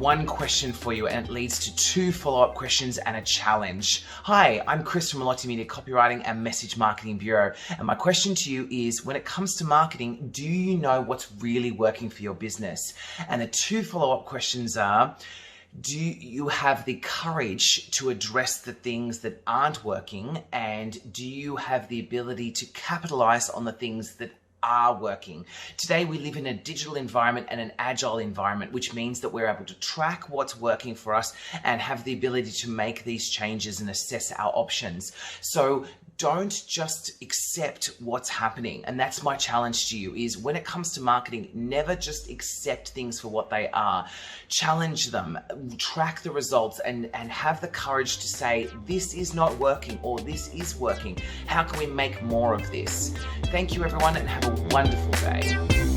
one question for you, and it leads to 2 follow-up questions and a challenge. Hi, I'm Chris from Melotti Media Copywriting and Message Marketing Bureau. And my question to you is, when it comes to marketing, do you know what's really working for your business? And the 2 follow-up questions are, do you have the courage to address the things that aren't working? And do you have the ability to capitalize on the things that are working? Today we live in a digital environment and an agile environment, which means that we're able to track what's working for us and have the ability to make these changes and assess our options. So don't just accept what's happening. And that's my challenge to you, is when it comes to marketing, never just accept things for what they are. Challenge them, track the results, and have the courage to say, this is not working or this is working. How can we make more of this? Thank you everyone, and have a wonderful day.